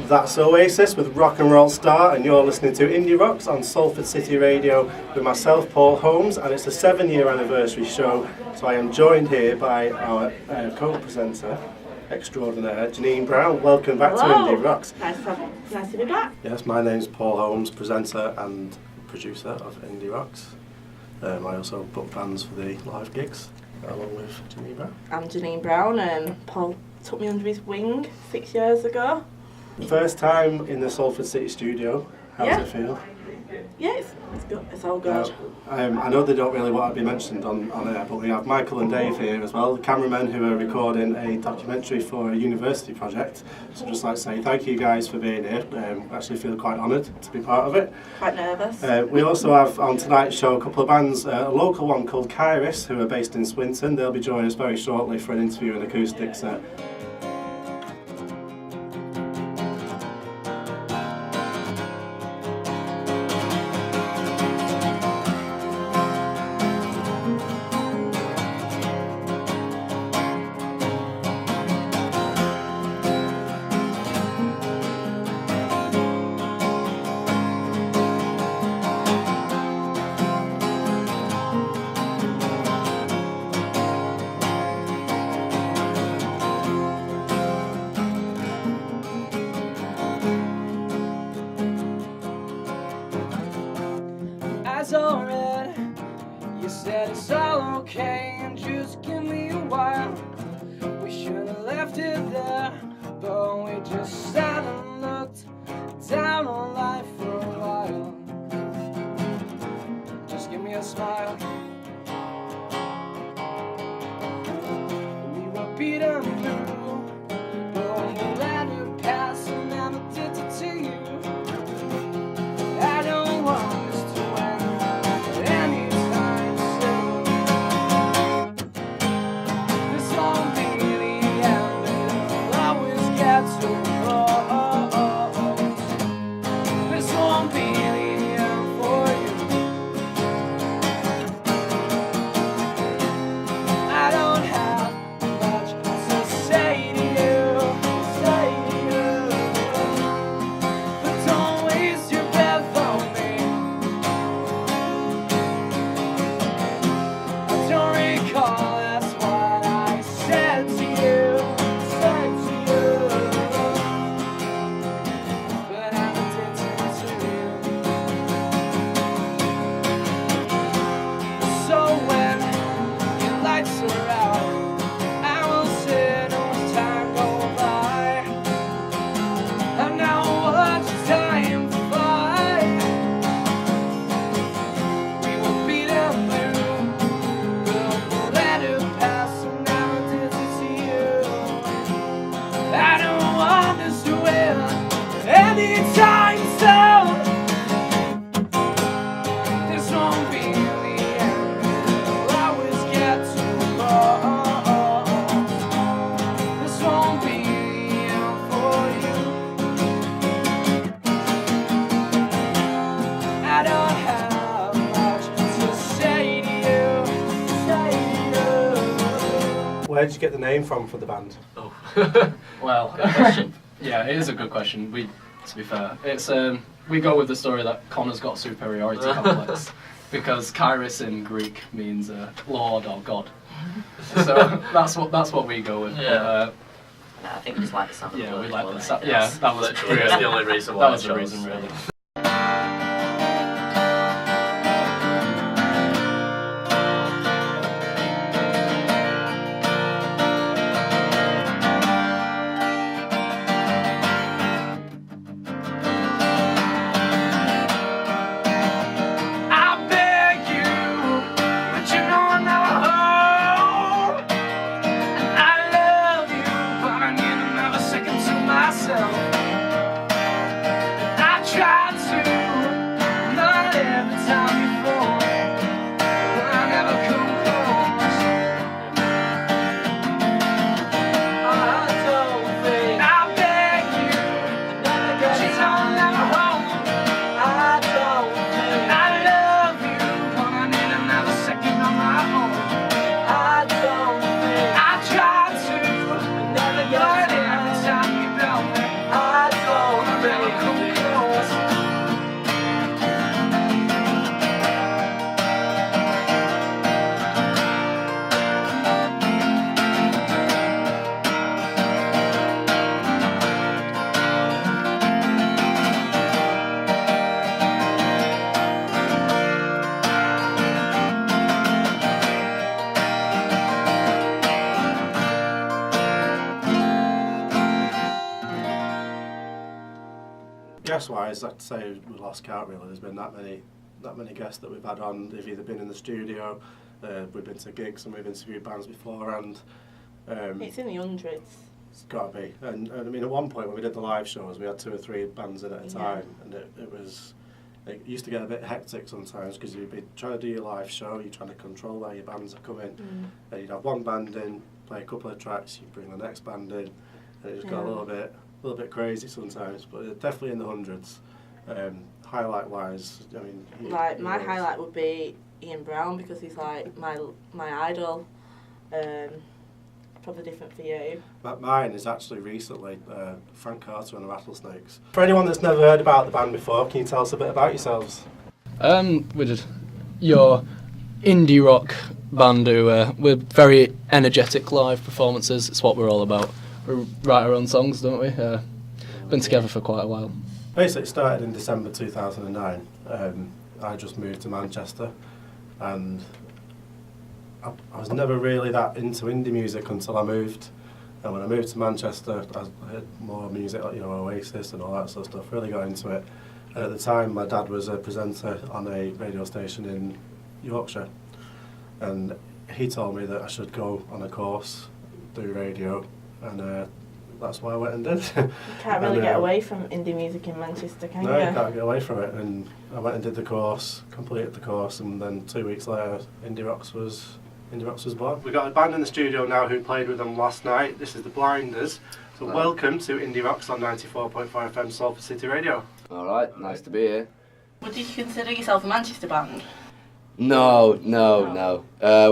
That's Oasis with Rock and Roll Star, and you're listening to Indie Rocks on Salford City Radio with myself, Paul Holmes, and it's a 7-year anniversary show, so I am joined here by our co-presenter extraordinaire, Janine Brown. Welcome back to Indie Rocks. Nice to be back. Yes, my name's Paul Holmes, presenter and producer of Indie Rocks. I also book bands for the live gigs, along with Janine Brown. I'm Janine Brown. Paul took me under his wing 6 years ago. First time in the Salford City studio. How does it feel? Yeah, it's good. It's all good. I know they don't really want to be mentioned on air, but we have Michael and Dave here as well, the cameramen who are recording a documentary for a university project. So I'd just like to say thank you guys for being here. I actually feel quite honoured to be part of it. Quite nervous. We also have on tonight's show a couple of bands, a local one called Kyris, who are based in Swinton. They'll be joining us very shortly for an interview and acoustic set. You said it's all okay and just give me a while. We should have left it there, but we just sat and looked down on life for a while. Just give me a smile. We were beaten blue, but we let it pass and never did it to you. I don't want this to end anytime soon. This won't be the end, it'll always get too close. This won't be the end for you. I don't have much to say to you, but don't waste your breath on me. I don't recall that's what I said to you, but I did to you. So when your lights are out, I will sit and watch time go by. And now watch time fly. We will beat them blue, we'll let it pass and never did it to you. I don't want this to end anytime soon. This won't be the end, it'll always get too close. This won't be the end for you. I don't have much to say to you. Where did you get the name from for the band? Oh, well, yeah, it is a good question. To be fair, it's we go with the story that Connor's got a superiority complex because Kyris in Greek means Lord or God. So that's what we go with. Yeah. I think we just like the sound of the Yeah, we words like more the than sound. anything Yeah, else. that was Literally, really, that's the only reason why that I was the chose. reason, really. I beg you, but you know I'm never home. And I love you, but I need another second to myself. I try to, not every time you phone, but I never come close. I don't think I beg you, but you know I'm never home. I don't think I love you, but I need another second on my own. I don't think I try to, but every time you tell me, I don't Guest-wise, I'd say we lost count really. There's been that many guests that we've had on. They've either been in the studio, we've been to gigs and we've interviewed bands beforehand. It's in the hundreds. It's got to be. And I mean, at one point when we did the live shows, we had 2 or 3 bands in at a time, and it used to get a bit hectic sometimes because you'd be trying to do your live show, you're trying to control where your bands are coming, and you'd have one band in, play a couple of tracks, you'd bring the next band in, and it just got a little bit crazy sometimes, but definitely in the hundreds. Highlight wise, I mean, My highlight would be Ian Brown, because he's like my idol. Probably different for you. But mine is actually recently Frank Carter and the Rattlesnakes. For anyone that's never heard about the band before, can you tell us a bit about yourselves? We did your indie rock band who we're very energetic live performances. It's what we're all about. We write our own songs, don't we? Been together for quite a while. Basically, it started in December 2009. I just moved to Manchester, and I was never really that into indie music until I moved. And when I moved to Manchester, I heard more music, like, Oasis and all that sort of stuff. Really got into it. And at the time, my dad was a presenter on a radio station in Yorkshire, and he told me that I should go on a course, do radio, and that's what I went and did. You can't really get away from indie music in Manchester, can you? No, you can't get away from it. And I went and did the course, completed the course, and then 2 weeks later, Indie Rocks was born. We've got a band in the studio now who played with them last night. This is The Blinders. So welcome to Indie Rocks on 94.5 FM Salford City Radio. Alright, nice to be here. Would you consider yourself a Manchester band? No.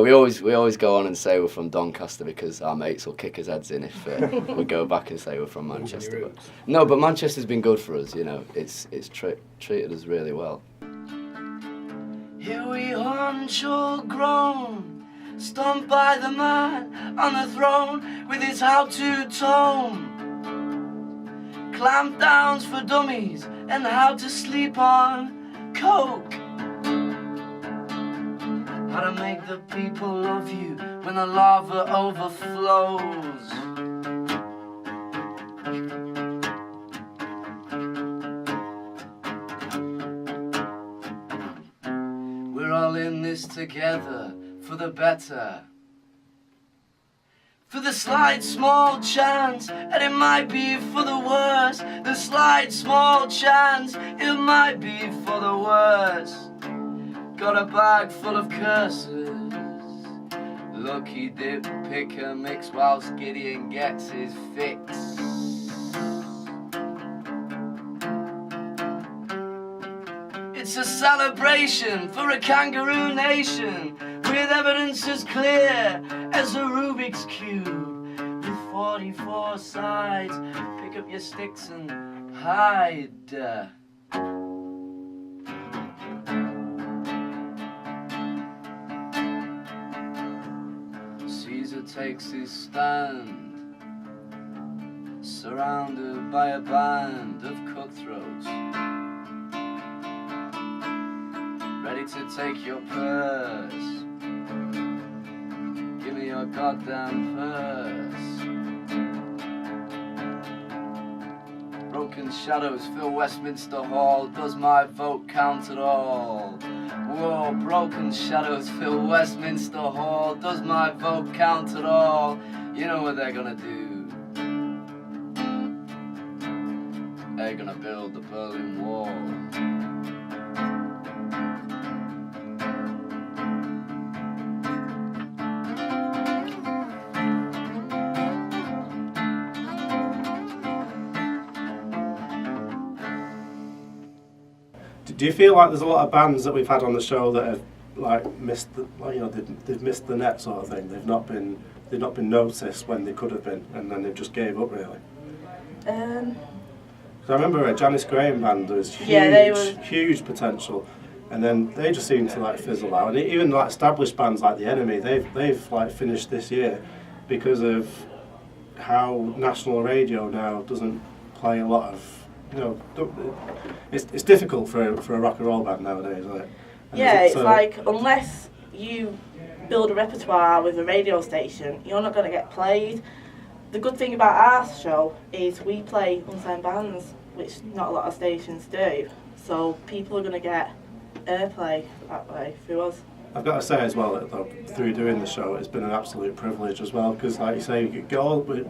We always go on and say we're from Doncaster because our mates will kick us heads in if we go back and say we're from Manchester. But Manchester's been good for us, It's treated us really well. Here we hunch all grown, stumped by the man on the throne with his how-to tome. Clamp downs for dummies and how to sleep on coke. How to make the people love you when the lava overflows. We're all in this together for the better. For the slight small chance, and it might be for the worse. The slight small chance, it might be for the worse. Got a bag full of curses. Lucky dip picker mix whilst Gideon gets his fix. It's a celebration for a kangaroo nation, with evidence as clear as a Rubik's Cube. With 44 sides, pick up your sticks and hide. Caesar takes his stand, surrounded by a band of cutthroats, ready to take your purse. Give me your goddamn purse. Broken shadows fill Westminster Hall. Does my vote count at all? Whoa, broken shadows fill Westminster Hall. Does my vote count at all? You know what they're gonna do? They're gonna build the Berlin Wall. Do you feel like there's a lot of bands that we've had on the show that have missed they've missed the net sort of thing? They've not been noticed when they could have been, and then they've just gave up really? Because I remember a Janice Graham band, there was huge potential, and then they just seem to fizzle out. And even established bands like The Enemy, they've finished this year because of how national radio now doesn't play a lot of. It's difficult for a rock and roll band nowadays, isn't it? And it's unless you build a repertoire with a radio station, you're not going to get played. The good thing about our show is we play unsigned bands, which not a lot of stations do. So people are going to get airplay that way through us. I've got to say as well that though, through doing the show, it's been an absolute privilege as well, because like you say, we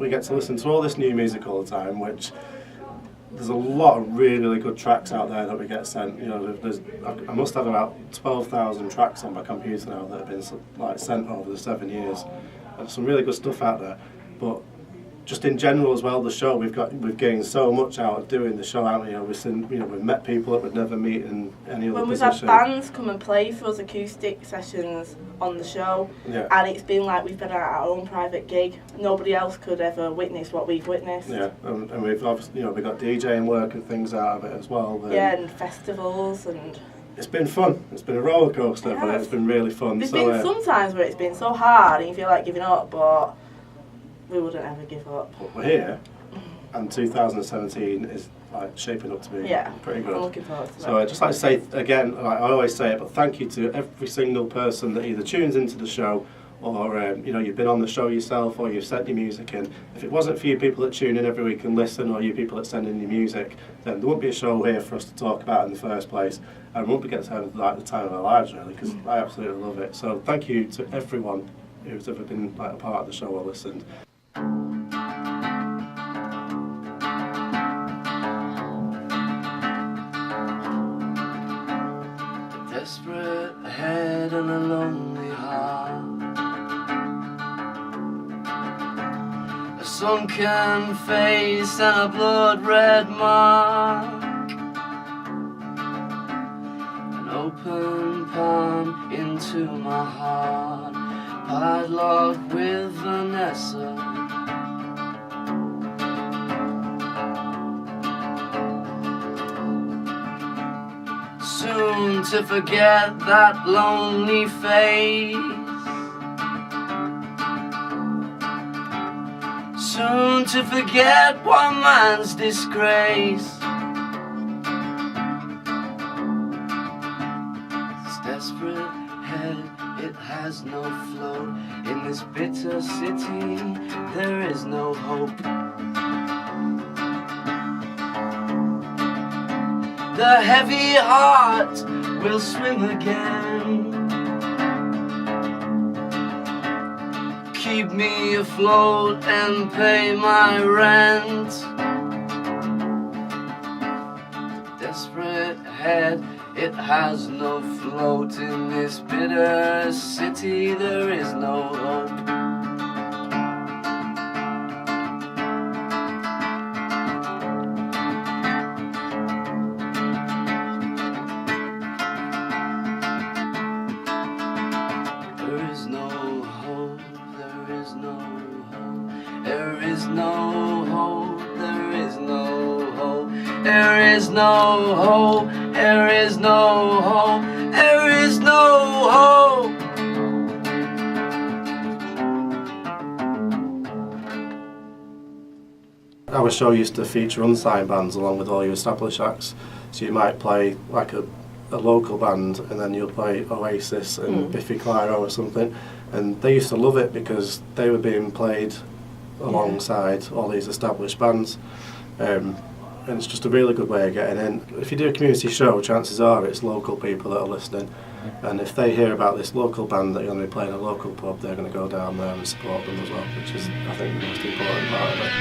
get to listen to all this new music all the time, which there's a lot of really, really good tracks out there that we get sent. You know, I must have about 12,000 tracks on my computer now that have been like sent over the 7 years. And some really good stuff out there. But just in general as well, the show we've gained so much out of doing the show, haven't we? You know, we've met people that we'd never meet in any other when we've position. had bands come and play for us acoustic sessions on the show, and it's been like we've been at our own private gig. Nobody else could ever witness what we've witnessed. Yeah, and we've obviously, we've got DJing work and things out of it as well. And festivals and. It's been fun. It's been a roller coaster, but it's been really fun. There's been some times where it's been so hard and you feel like giving up, but we wouldn't ever give up. But we're here, and 2017 is like shaping up to be pretty good. I'm looking forward to So I'd just like to say again, like I always say it, but thank you to every single person that either tunes into the show, or you've been on the show yourself, or you've sent your music in. If it wasn't for you people that tune in every week and listen, or you people that send in your music, then there wouldn't be a show here for us to talk about in the first place, and we wouldn't be getting to have like the time of our lives really, because I absolutely love it. So thank you to everyone who's ever been like a part of the show or listened. A desperate head and a lonely heart, a sunken face and a blood-red mark, an open palm into my heart, padlocked with Vanessa. Soon to forget that lonely face, soon to forget one man's disgrace. This desperate head, it has no float. In this bitter city, there is no hope. The heavy heart will swim again. Keep me afloat and pay my rent. Desperate head, it has no float. In this bitter city, there is no hope. There is no hope, there is no hope, there is no hope. Our show used to feature unsigned bands along with all your established acts. So you might play like a local band, and then you'll play Oasis and Biffy Clyro or something. And they used to love it because they were being played alongside all these established bands. And it's just a really good way of getting in. If you do a community show, chances are it's local people that are listening, and if they hear about this local band that you're going to be playing in a local pub, they're going to go down there and support them as well, which is, I think, the most important part of it.